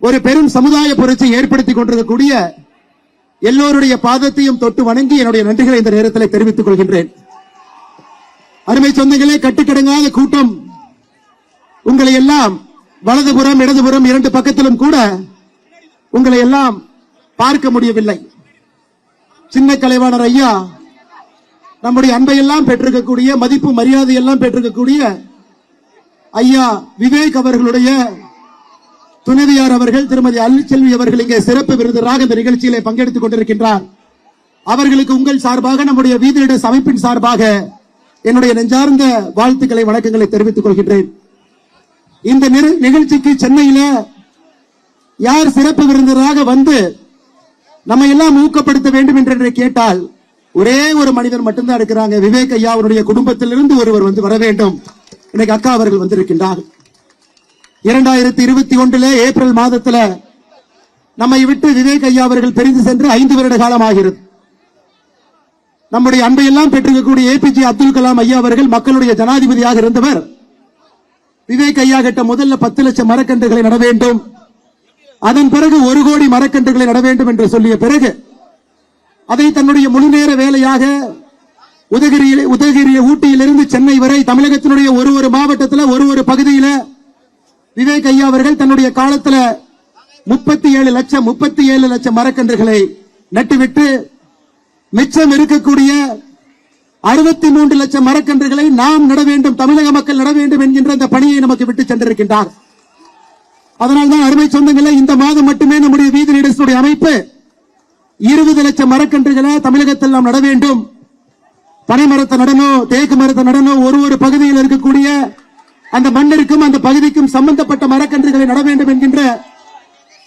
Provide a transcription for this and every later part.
ஒரு பெரும் சமுதாய புரட்சி ஏற்படுத்திக் கொண்டிருக்கக்கூடிய எல்லோருடைய பாதத்தையும் தொட்டு வணங்கி என்னுடைய நன்றிகளை இந்த நேரத்தில் தெரிவித்துக் கொள்கின்றேன். அருமை சொந்தங்களே, கட்டுக்கடங்காத கூட்டம் உங்களை எல்லாம் வலதுபுறம் இடதுபுறம் இரண்டு பக்கத்திலும் கூட உங்களை எல்லாம் பார்க்க முடியவில்லை. சின்ன கலைவாணர் ஐயா நம்முடைய அன்பையெல்லாம் பெற்றிருக்கக்கூடிய மதிப்பு மரியாதை எல்லாம் பெற்றிருக்கக்கூடிய ஐயா விவேக் அவர்களுடைய துணைவியார் அவர்கள் திருமதி அருள்செல்வி அவர்கள் இங்கே சிறப்பு விருந்தினராக இந்த நிகழ்ச்சியிலே பங்கெடுத்துக் கொண்டிருக்கின்றார். அவர்களுக்கு உங்கள் சார்பாக நம்முடைய வீதியிட அமைப்பின் சார்பாக என்னுடைய நெஞ்சார்ந்த வாழ்த்துக்களை வணக்கங்களை தெரிவித்துக் கொள்கின்றேன். இந்த நிகழ்ச்சிக்கு சென்னையில யார் சிறப்பு விருந்தினராக வந்து நம்ம எல்லாம் ஊக்கப்படுத்த வேண்டும் என்று கேட்டால் ஒரே ஒரு மனிதர் மட்டும்தான் இருக்கிறாங்க. விவேக் ஐயா அவருடைய குடும்பத்திலிருந்து ஒருவர் வந்து வர வேண்டும். இன்னைக்கு அக்கா அவர்கள் வந்திருக்கின்றார். 2021 ஏப்ரல் மாதத்துல நம்மை விட்டு விவேக் ஐயா அவர்கள் பிரிந்து சென்று 5 வருட காலம் ஆகிறது. நம்முடைய அன்பையெல்லாம் பெற்றிருக்கக்கூடிய ஏபிஜே அப்துல் கலாம் ஐயா அவர்கள் மக்களுடைய ஜனாதிபதியாக இருந்தவர். விவேக் ஐயா கிட்ட முதல்ல 10 லட்சம் மரக்கன்றுகளை நட வேண்டும், அதன் பிறகு 1 கோடி மரக்கன்றுகளை நட வேண்டும் என்று சொல்லிய பிறகு அதை தன்னுடைய முழுநேர வேலையாக உதகிரி ஊட்டியிலிருந்து சென்னை வரை தமிழகத்தினுடைய ஒரு மாவட்டத்தில் ஒரு பகுதியில விவேக் ஐயா அவர்கள் தன்னுடைய காலத்தில் 37 லட்சம் மரக்கன்றுகளை நட்டுவிட்டு மிச்சம் இருக்கக்கூடிய 63 லட்சம் மரக்கன்றுகளை நாம் நட வேண்டும், தமிழக மக்கள் நட வேண்டும் என்கின்ற அந்த பணியை நமக்கு விட்டு சென்றிருக்கின்றார். அதனால்தான் அருமை சொந்தங்களே, இந்த மாதம் மட்டுமே நம்முடைய வீதி லீடர்ஸுடைய அமைப்பு 20 லட்சம் மரக்கன்றுகளை தமிழகத்தில் நாம் நட வேண்டும். பனை மரத்தை நடணும், தேக்கு மரத்தை நடணும், ஒரு பகுதியில் இருக்கக்கூடிய அந்த மண்ணிற்கும் அந்த பகுதிக்கும் சம்பந்தப்பட்ட மரக்கன்றுகளை நட வேண்டும் என்கின்ற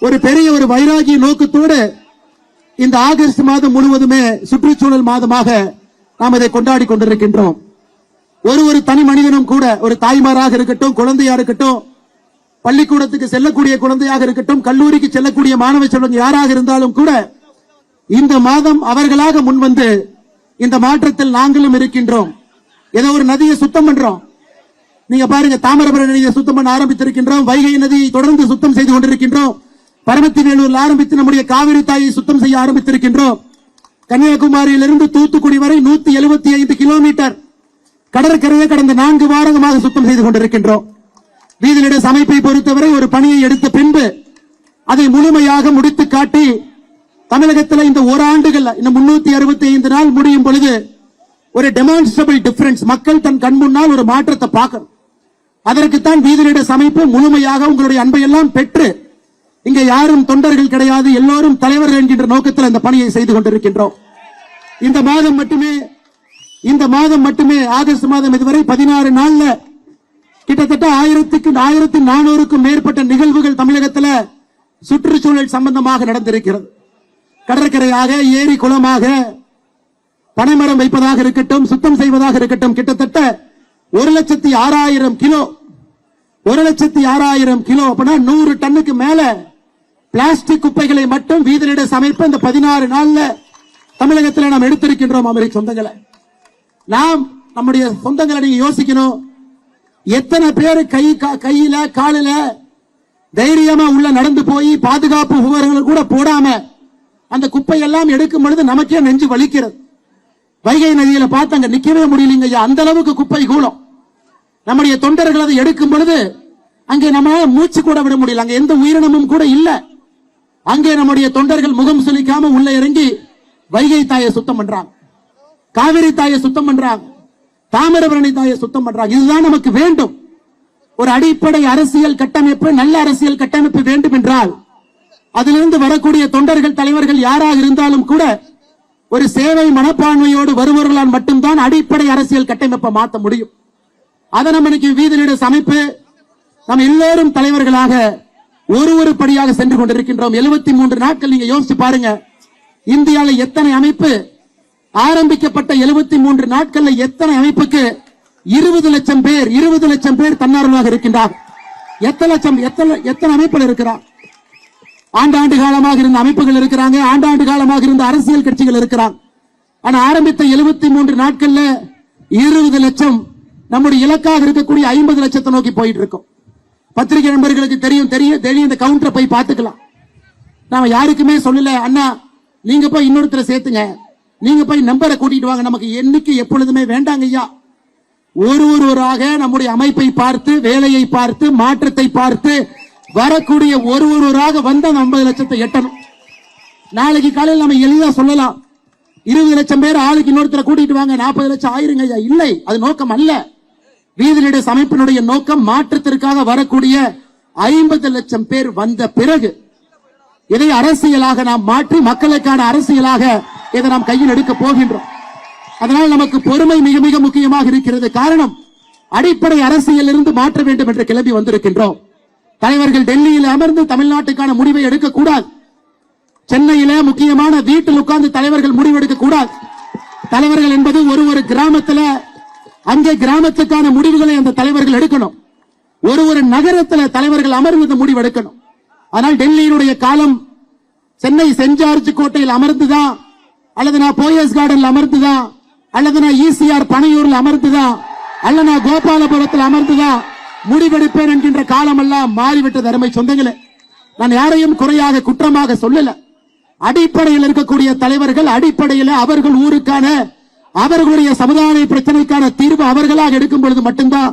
ஒரு பெரிய ஒரு வைராகிய நோக்கத்தோடு இந்த ஆகஸ்ட் மாதம் முழுவதுமே சுற்றுச்சூழல் மாதமாக நாம் இதை கொண்டாடி கொண்டிருக்கின்றோம். ஒரு தனி மனிதனும் கூட, ஒரு தாய்மாராக இருக்கட்டும், குழந்தையா இருக்கட்டும், பள்ளிக்கூடத்துக்கு செல்லக்கூடிய குழந்தையாக இருக்கட்டும், கல்லூரிக்கு செல்லக்கூடிய மாணவ செல்வங்க யாராக இருந்தாலும் கூட இந்த மாதம் அவர்களாக முன்வந்து இந்த மாற்றத்தில் நாங்களும் இருக்கின்றோம். ஏதோ ஒரு நதியை சுத்தம் பண்றோம். நீங்க பாருங்க, தாமிரபரணி நதியை சுத்தம் பண்ண ஆரம்பித்திருக்கின்றோம், வைகை நதியை தொடர்ந்து சுத்தம் செய்து கொண்டிருக்கின்றோம், பரமத்தி வேலூரில் ஆரம்பித்து நம்முடைய காவிரி தாயை சுத்தம் செய்ய ஆரம்பித்திருக்கின்றோம். கன்னியாகுமரியிலிருந்து தூத்துக்குடி வரை 175 கிலோமீட்டர் கடற்கரையை கடந்த 4 வாரங்களாக சுத்தம் செய்து கொண்டிருக்கின்றோம். வீதியிட அமைப்பை பொறுத்தவரை ஒரு பணியை எடுத்த பின்பு அதை முழுமையாக முடித்து காட்டி தமிழகத்தில் இந்த ஓராண்டுகள் இன்னும் 365 நாள் முடியும் பொழுது ஒரு டெமான்ஸ்ட்ரபிள் டிஃபரன்ஸ், மக்கள் தன் கண் முன்னால் ஒரு மாற்றத்தை பார்க்கணும். அதற்குத்தான் வீதியிட அமைப்பு முழுமையாக உங்களுடைய அன்பையெல்லாம் பெற்று இங்க யாரும் தொண்டர்கள் கிடையாது, எல்லோரும் தலைவர்கள் என்கின்ற நோக்கத்தில் இந்த பணியை செய்து கொண்டிருக்கின்றோம். இந்த மாதம் மட்டுமே ஆகஸ்ட் மாதம் இதுவரை 16 நாள்ல கிட்டத்தட்ட 1400க்கும் மேற்பட்ட நிகழ்வுகள் தமிழகத்தில் சுற்றுச்சூழல் சம்பந்தமாக நடந்திருக்கிறது. கடற்கரையாக, ஏரி குளமாக, பனைமரம் வைப்பதாக இருக்கட்டும், சுத்தம் செய்வதாக இருக்கட்டும், கிட்டத்தட்ட 1,06,000 கிலோ 1,06,000 கிலோ அப்படின்னா 100 டன்னுக்கு மேல பிளாஸ்டிக் குப்பைகளை மட்டும் வீதியிட அமைப்பு இந்த 16 நாள்ல தமிழகத்தில் நாம் எடுத்திருக்கின்றோம். அமெரிக்க சொந்தங்களை, நாம் நம்முடைய சொந்தங்களை நீங்க யோசிக்கணும். எத்தனை பேர் கையில காலில தைரியமா உள்ள நடந்து போய் பாதுகாப்பு உபகரணங்கள் கூட போடாம அந்த குப்பையெல்லாம் எடுக்கும் பொழுது நமக்கே நெஞ்சு வலிக்கிறது. வைகை நதியில பார்த்து அங்க நிக்கவே முடியலங்க, அந்த அளவுக்கு குப்பை கூலம். நம்முடைய தொண்டர்கள் அதை எடுக்கும் பொழுது அங்கே நம்மளால மூச்சு கூட விட முடியல, அங்க எந்த உயிரினமும் கூட இல்ல. அங்கே நம்முடைய தொண்டர்கள் முகம் சுளிக்காம உள்ள இறங்கி வைகை தாயை சுத்தம் பண்றாங்க, காவிரி தாயை சுத்தம் பண்றாங்க, தாமிரபரணி தாயை சுத்தம் பண்றாங்க. இதுதான் நமக்கு வேண்டும். ஒரு அடிப்படை அரசியல் கட்டமைப்பு, நல்ல அரசியல் கட்டமைப்பு வேண்டும் என்றால் அதிலிருந்து வரக்கூடிய தொண்டர்கள், தலைவர்கள் யாராக இருந்தாலும் கூட ஒரு சேவை மனப்பான்மையோடு வருபவர்களால் மட்டும்தான் அடிப்படை அரசியல் கட்டமைப்பை மாற்ற முடியும். அதை நம்ம இன்னைக்கு வீதியிட அமைப்பு நம்ம எல்லோரும் தலைவர்களாக ஒரு படியாக சென்று கொண்டிருக்கின்றோம். 73 நாட்கள் நீங்க யோசிச்சு பாருங்க, இந்தியாவில் எத்தனை அமைப்பு ஆரம்பிக்கப்பட்ட 73 நாட்கள்ல எத்தனை அமைப்புக்கு 20 லட்சம் பேர் தன்னார்வலாக இருக்கின்றார். எத்தனை அமைப்புகள் இருக்கிறார்? ஆண்டாண்டு காலமாக இருந்த அமைப்புகள் இருக்கிறாங்க, ஆண்டாண்டு காலமாக இருந்த அரசியல் கட்சிகள் இருக்கிறாங்க. ஆனா ஆரம்பித்த 73 நாட்கள்ல 20 லட்சம் நம்முடைய இலக்காக இருக்கக்கூடிய 50 லட்சத்தை நோக்கி போயிட்டு இருக்கும். பத்திரிகை நண்பர்களுக்கு தெரியும் இந்த கவுண்டரை போய் பார்த்துக்கலாம். நாம யாருக்குமே சொல்லல, அண்ணா நீங்க போய் இன்னொருத்தரை சேர்த்துங்க, நீங்க போய் நம்பரை கூட்டிட்டு வாங்க, நமக்கு எண்ணிக்கை எப்பொழுதுமே வேண்டாங்க ஐயா. ஒருவராக நம்முடைய அமைப்பை பார்த்து, வேலையை பார்த்து, மாற்றத்தை பார்த்து வரக்கூடிய ஒருவராக வந்த 50 லட்சத்தை எட்டணும். நாளைக்கு காலையில் நம்ம எளிதா சொல்லலாம், 20 லட்சம் பேர் ஆளுக்கு இன்னொருத்தரை கூட்டிட்டு வாங்க, 40 லட்சம் ஆயிருங்க ஐயா. இல்லை, அது நோக்கம் அல்ல. வீதிநடை அமைப்பினுடைய நோக்கம் மாற்றத்திற்காக வரக்கூடிய 50 லட்சம் பேர் வந்த பிறகு இதை அரசியலாக நாம் மாற்றி மக்களுக்கான அரசியலாக இதை நாம் கையில் எடுக்க போகின்றோம். அதனால் நமக்கு பொறுமை மிக மிக முக்கியமாக இருக்கிறது. காரணம், அடிப்படை அரசியல் இருந்து மாற்ற வேண்டும் என்று கிளம்பி வந்திருக்கின்றோம். தலைவர்கள் டெல்லியில் அமர்ந்து தமிழ்நாட்டுக்கான முடிவை எடுக்கக்கூடாது. சென்னையில முக்கியமான வீட்டில் உட்கார்ந்து தலைவர்கள் முடிவெடுக்க கூடாது. தலைவர்கள் என்பது ஒரு கிராமத்துல, அங்கே கிராமத்துக்கான முடிவுகளை அந்த தலைவர்கள் எடுக்கணும். ஒரு நகரத்தில் தலைவர்கள் அமர்ந்து முடிவெடுக்கணும். ஆனால் டெல்லியினுடைய காலம் சென்னை சென்ட் ஜார்ஜ் கோட்டையில் அமர்ந்துதான், அல்லது நான் போயஸ் கார்டன்ல அமர்ந்துதான், அல்லது நான் ஈசிஆர் பனையூரில் அமர்ந்துதான், அல்லது நான் கோபாலபுரத்தில் அமர்ந்துதான் முடிவெடுப்பேன் என்கின்ற காலம் எல்லாம் மாறிவிட்டது. அருமை சொந்தங்களே, நான் யாரையும் குறையாக குற்றமாக சொல்லல. அடிப்படையில் இருக்கக்கூடிய தலைவர்கள் அடிப்படையில் அவர்கள் ஊருக்கான, அவர்களுடைய சமுதாய பிரச்சனைக்கான தீர்வு அவர்களாக எடுக்கும் பொழுது மட்டும்தான்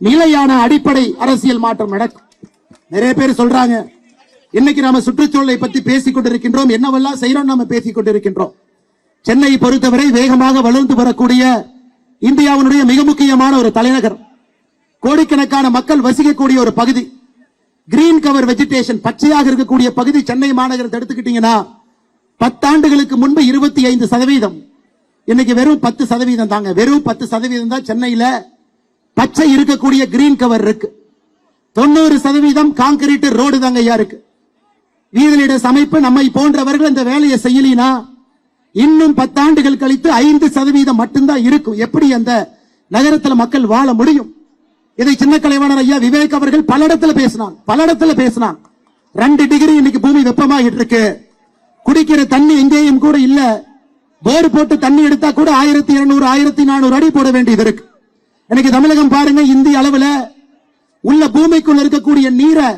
நிலையான அடிப்படை அரசியல் மாற்றம் நடக்கும். நிறைய பேர் சொல்றாங்க, இன்னைக்கு நாம சுற்றுச்சூழலை பத்தி பேசிக் கொண்டிருக்கின்றோம், என்னவெல்லாம் செய்யறோம் நாம பேசிக் கொண்டிருக்கின்றோம். சென்னை பொறுத்தவரை வேகமாக வளர்ந்து வரக்கூடிய இந்தியாவுடைய மிக முக்கியமான ஒரு தலைநகர், கோடிக்கணக்கான மக்கள் வசிக்கக்கூடிய ஒரு பகுதி, கிரீன் கவர் வெஜிடேஷன் பச்சையாக இருக்கக்கூடிய பகுதி சென்னை மாநகரத்தை எடுத்துக்கிட்டீங்கன்னா 10 ஆண்டுகளுக்கு முன்பு 25%, இன்னைக்கு வெறும் 10% தாங்க. வெறும் 10% தான் சென்னையில பச்சை இருக்கக்கூடிய கிரீன் கவர் இருக்கு. 90% கான்கிரீட் ரோடு தாங்க ஐயா இருக்கு. வீதிநடை அமைப்பு நம்மை போன்றவர்கள் இந்த வேலையை செய்யலினா இன்னும் 10 ஆண்டுகள் கழித்து 5% மட்டும்தான் இருக்கும். எப்படி அந்த நகரத்தில் மக்கள் வாழ முடியும்? இதை சின்ன கலைவாணர் ஐயா விவேக் அவர்கள் பல இடத்துல பேசினான். 2 டிகிரி இன்னைக்கு பூமி வெப்பமாகிட்டு இருக்கு. குடிக்கிற தண்ணி எங்கேயும் கூட இல்ல. போர் போட்டு தண்ணி எடுத்தா கூட 1200 1400 அடி போட வேண்டியது இருக்கு. இன்னைக்கு தமிழகம் பாருங்க, இந்திய அளவுல உள்ள பூமிக்குள்ள இருக்கக்கூடிய நீரை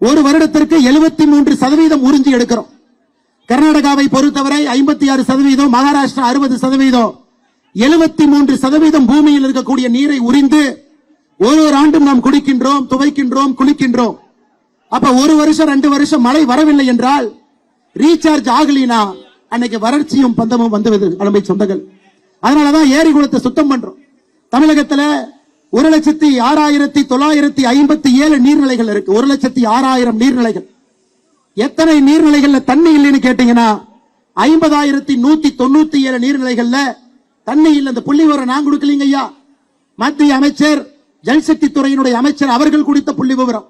ஒரு வருடத்திற்கு 73% உறிஞ்சி எடுக்கிறோம். கர்நாடகாவை பொறுத்தவரை 56%, மகாராஷ்டிரா 60%, 73% பூமியில் இருக்கக்கூடிய நீரை உறிந்து ஒரு ஆண்டும் நாம் குடிக்கின்றோம், துவைக்கின்றோம், குளிக்கின்றோம். அப்ப 1 வருஷம் 2 வருஷம் மழை வரவில்லை என்றால் ரீசார்ஜ் ஆகலினா அன்னைக்கு வறட்சியும் பந்தமும் வந்துவிது அருமை சொந்தங்கள். அதனாலதான் ஏரி குளத்தை சுத்தம் பண்றோம். தமிழகத்துல 1,06,957 நீர்நிலைகள் இருக்கு. 1,06,000 நீர்நிலைகள். எத்தனை நீர்நிலைகள்ல தண்ணி இல்லைன்னு கேட்டீங்கன்னா 50,197 நீர்நிலைகள்ல தண்ணி இல்ல. இந்த புள்ளி விவரம் நான் கொடுக்கலீங்க ஐயா, மத்திய அமைச்சர் ஜல்சக்தி துறையினுடைய அமைச்சர் அவர்கள் கொடுத்த புள்ளி விவரம்.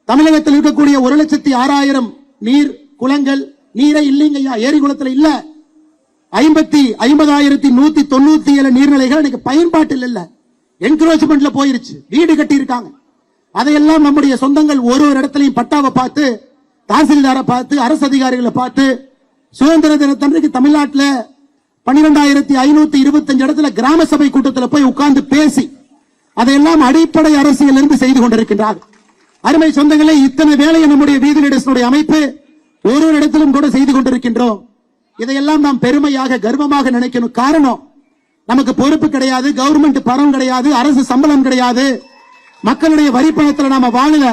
தமிழகத்தில் இருக்கக்கூடிய 1,06,000 நீர் குளங்கள் நீரை இல்லைங்க ஐயா, ஏரி குளத்துல இல்ல. 50,197 நீர்நிலைகள் இன்னைக்கு பயன்பாட்டில் இல்ல, என்க்ரோச்மெண்ட்ல போயிருச்சு, வீடு கட்டி இருக்காங்க. அதையெல்லாம் நம்முடைய சொந்தங்கள் ஒரு இடத்திலையும் பட்டாவை பார்த்து, தாசில்தாரை பார்த்து, அரசு அதிகாரிகளை பார்த்து, சுதந்திர தினத்தன்றைக்கு தமிழ்நாட்டில் 12,525 இடத்துல கிராம சபை கூட்டத்தில் போய் உட்கார்ந்து பேசி அதையெல்லாம் அடிப்படை அரசியல் இருந்து செய்து கொண்டிருக்கின்றார். அருமை சொந்தங்களே, இத்தனை வேலையை நம்முடைய வீதிநடை அமைப்பு ஒரு இடத்திலும் கூட செய்து கொண்டிருக்கின்றோம். இதையெல்லாம் நாம் பெருமையாக கர்வமாக நினைக்கணும். காரணம், நமக்கு பொறுப்பு கிடையாது, கவர்மெண்ட் பணம் கிடையாது, அரசு சம்பளம் கிடையாது, மக்களுடைய வரி பணத்தில் நாம வாழல.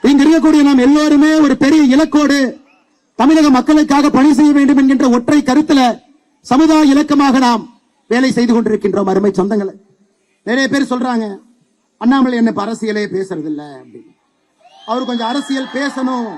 இங்க இருக்கக்கூடிய நாம் எல்லோருமே ஒரு பெரிய இலக்கோடு தமிழக மக்களுக்காக பணி செய்ய வேண்டும் என்கின்ற ஒற்றை கருத்துல சமுதாய இலக்கமாக நாம் வேலை செய்து கொண்டிருக்கின்றோம். அருமை சொந்தங்களை, நிறைய பேர் சொல்றாங்க அண்ணாமலை என்ன அரசியலே பேசுறது இல்ல அப்படின்னு. அவர் கொஞ்சம் அரசியல் பேசணும்.